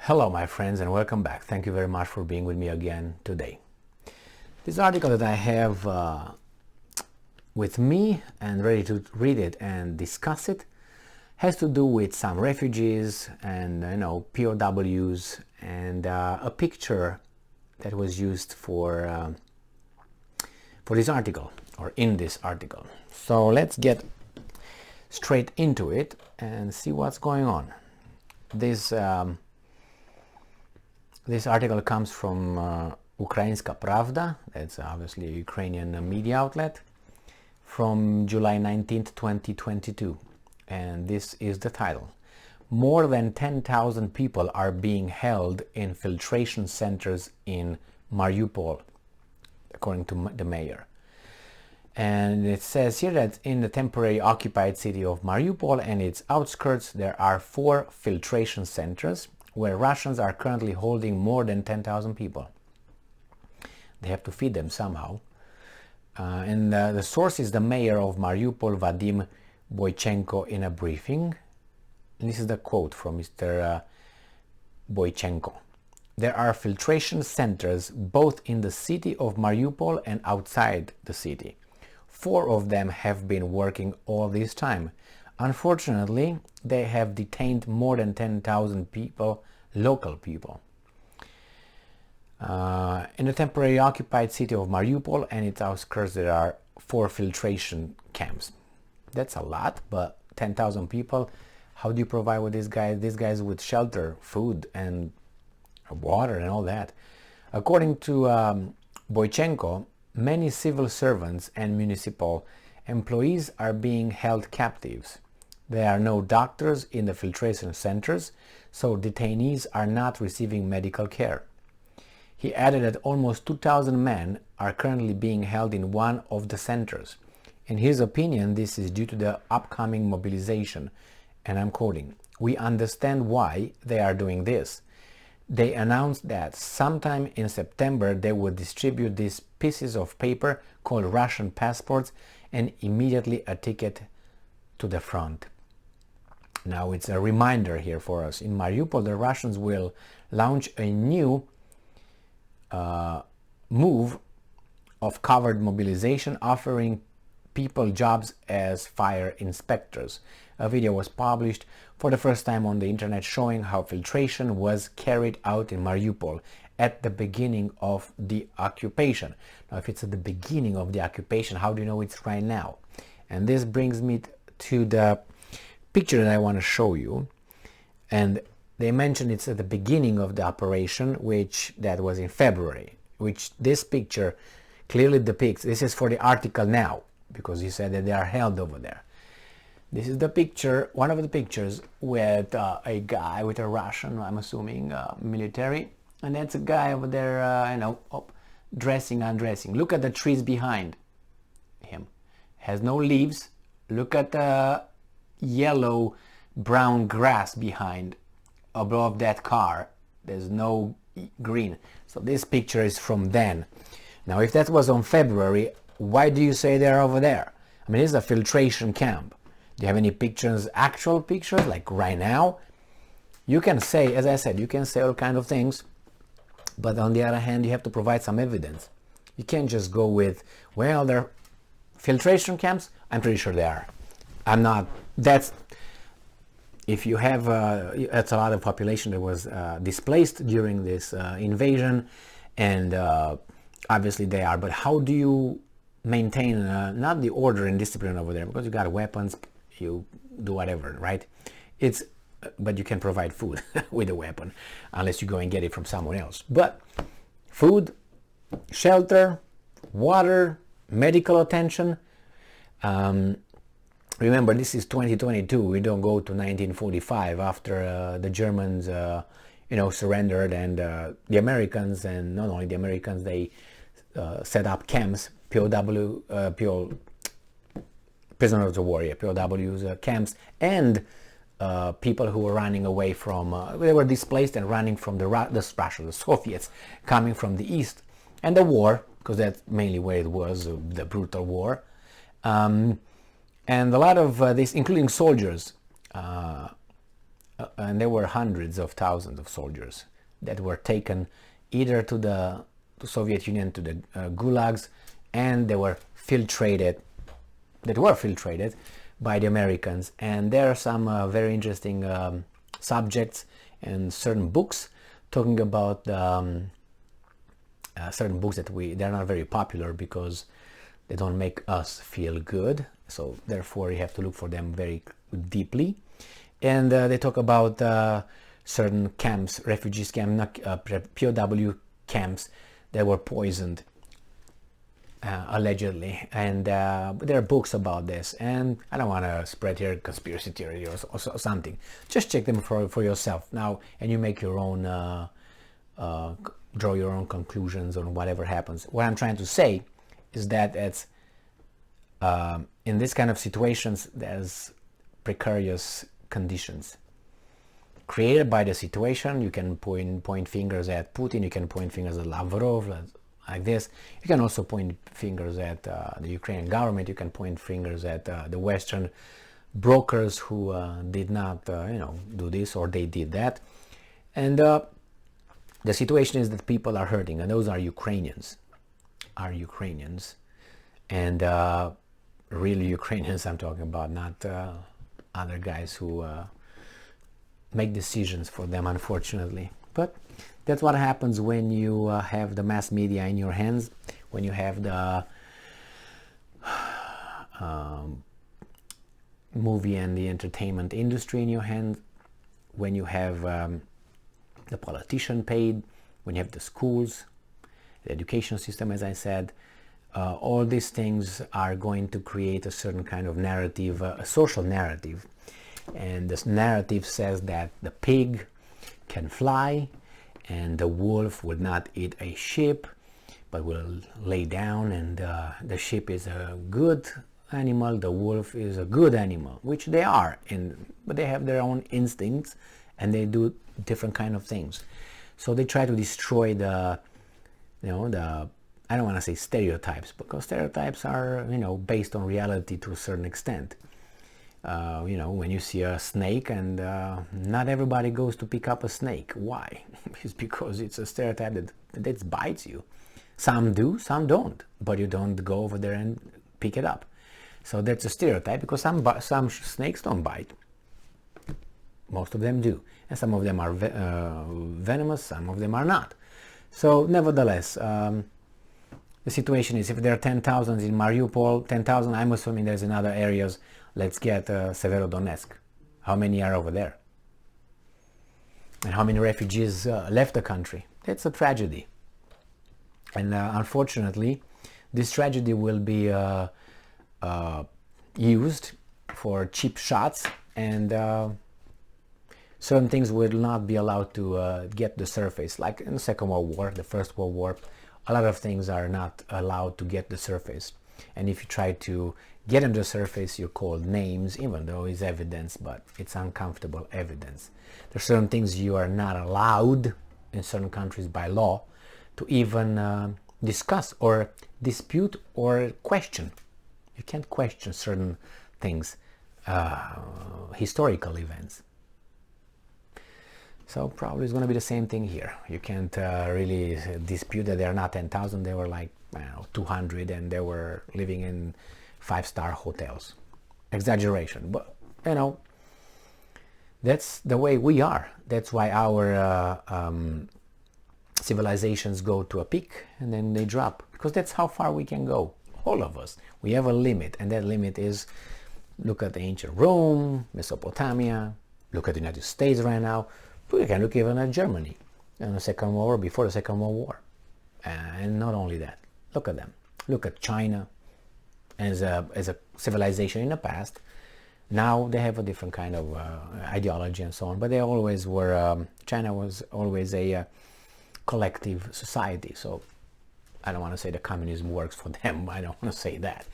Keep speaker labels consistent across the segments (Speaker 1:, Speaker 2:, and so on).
Speaker 1: Hello my friends and welcome back. Thank you very much for being with me again today. This article that I have with me and ready to read it and discuss it has to do with some refugees and POWs and a picture that was used for this article or in this article. So let's get straight into it and see what's going on. This article comes from Ukrainska Pravda, that's obviously a Ukrainian media outlet, from July 19th, 2022. And this is the title. More than 10,000 people are being held in filtration centers in Mariupol, according to the mayor. And it says here that in the temporary occupied city of Mariupol and its outskirts, there are 4 filtration centers where Russians are currently holding more than 10,000 people. They have to feed them somehow. And the source is the mayor of Mariupol, Vadim Boychenko, in a briefing. And this is the quote from Mr. Boychenko. There are filtration centers both in the city of Mariupol and outside the city. 4 of them have been working all this time. Unfortunately, they have detained more than 10,000 people, local people. In the temporary occupied city of Mariupol and its outskirts, there are 4 filtration camps. That's a lot, but 10,000 people, how do you provide with these guys with shelter, food, and water and all that? According to Boychenko, many civil servants and municipal employees are being held captives. There are no doctors in the filtration centers, so detainees are not receiving medical care. He added that almost 2,000 men are currently being held in one of the centers. In his opinion, this is due to the upcoming mobilization, and I'm quoting, "We understand why they are doing this. They announced that sometime in September they would distribute these pieces of paper called Russian passports and immediately a ticket to the front." Now it's a reminder here for us. In Mariupol, the Russians will launch a new move of covered mobilization, offering people jobs as fire inspectors. A video was published for the first time on the internet showing how filtration was carried out in Mariupol at the beginning of the occupation. Now, if it's at the beginning of the occupation, how do you know it's right now? And this brings me to the picture that I want to show you. And they mentioned it's at the beginning of the operation, which that was in February, which this picture clearly depicts. This is for the article now, because he said that they are held over there. This is the picture, one of the pictures with a guy with a Russian, I'm assuming, military, and that's a guy over there, dressing, undressing. Look at the trees behind him. Has no leaves. Look at the yellow brown grass behind above that car. There's no green. So this picture is from then. Now if that was on February, why do you say they're over there? I mean, it's a filtration camp. Do you have any pictures, actual pictures, like right now? You can say, as I said, you can say all kinds of things, but on the other hand, you have to provide some evidence. You can't just go with, well, they're filtration camps. I'm pretty sure they are. I'm not. That's if you have that's a lot of population that was displaced during this invasion, and obviously they are. But how do you maintain not the order and discipline over there? Because you got weapons, you do whatever, right? But you can provide food with a weapon unless you go and get it from someone else. But food, shelter, water, medical attention. Remember, this is 2022. We don't go to 1945 after the Germans, surrendered, and the Americans, and not only the Americans, they set up camps, POWs of war, POWs camps, and people who were running away from, they were displaced and running from the Soviets, coming from the east, and the war, because that's mainly where it was, the brutal war. And a lot of this, including soldiers, and there were hundreds of thousands of soldiers that were taken either to the Soviet Union, to the gulags, and they were filtrated by the Americans. And there are some very interesting subjects and certain books talking about certain books that they're not very popular because they don't make us feel good, so therefore you have to look for them very deeply. And they talk about certain camps, refugees camps, POW camps that were poisoned allegedly, and there are books about this, and I don't want to spread here conspiracy theory or something. Just check them for yourself now, and you make your own draw your own conclusions on whatever happens. What I'm trying to say is that it's in this kind of situations there's precarious conditions created by the situation. You can point fingers at Putin, you can point fingers at Lavrov, like this. You can also point fingers at the Ukrainian government, you can point fingers at the Western brokers who did not do this, or they did that. And the situation is that people are hurting, and those are Ukrainians. And real Ukrainians I'm talking about, not other guys who make decisions for them, unfortunately. But that's what happens when you have the mass media in your hands, when you have the movie and the entertainment industry in your hands, when you have the politician paid, when you have the schools, the education system, as I said. All these things are going to create a certain kind of narrative, a social narrative. And this narrative says that the pig can fly, and the wolf would not eat a sheep, but will lay down, and the sheep is a good animal, the wolf is a good animal, which they are, but they have their own instincts, and they do different kind of things. So they try to destroy the I don't want to say stereotypes, because stereotypes are, based on reality to a certain extent. When you see a snake, and not everybody goes to pick up a snake. Why? It's because it's a stereotype that bites you. Some do, some don't, but you don't go over there and pick it up. So that's a stereotype, because some snakes don't bite. Most of them do, and some of them are venomous, some of them are not. So nevertheless, the situation is, if there are 10,000 in Mariupol, 10,000, I'm assuming there's in other areas. Let's get Severodonetsk. How many are over there? And how many refugees left the country? That's a tragedy. And unfortunately, this tragedy will be used for cheap shots, and certain things will not be allowed to get the surface. Like in the Second World War, the First World War, a lot of things are not allowed to get the surface. And if you try to get on the surface, you're called names, even though it's evidence, but it's uncomfortable evidence. There's certain things you are not allowed in certain countries by law to even discuss or dispute or question. You can't question certain things, historical events. So probably it's going to be the same thing here. You can't really dispute that they're not 10,000. They were like, 200, and they were living in 5-star hotels. Exaggeration, but that's the way we are. That's why our civilizations go to a peak and then they drop, because that's how far we can go. All of us, we have a limit, and that limit is, look at the ancient Rome, Mesopotamia, look at the United States right now. We can look even at Germany in the Second World War, before the Second World War. And not only that, look at them. Look at China as a civilization in the past. Now they have a different kind of ideology and so on, but they always were, China was always a collective society. So I don't want to say the communism works for them, I don't want to say that.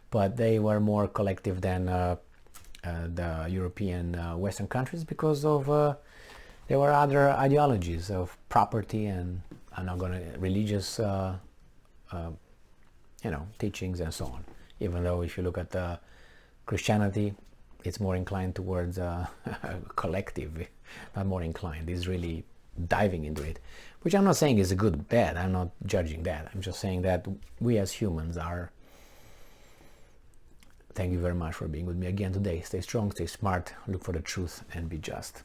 Speaker 1: But they were more collective than the European Western countries, because of there were other ideologies of property and religious teachings and so on. Even though if you look at Christianity, it's more inclined towards collective not more inclined. He's really diving into it, which I'm not saying is a good or bad. I'm not judging that. I'm just saying that we as humans are. Thank you very much for being with me again today. Stay strong, stay smart, look for the truth, and be just.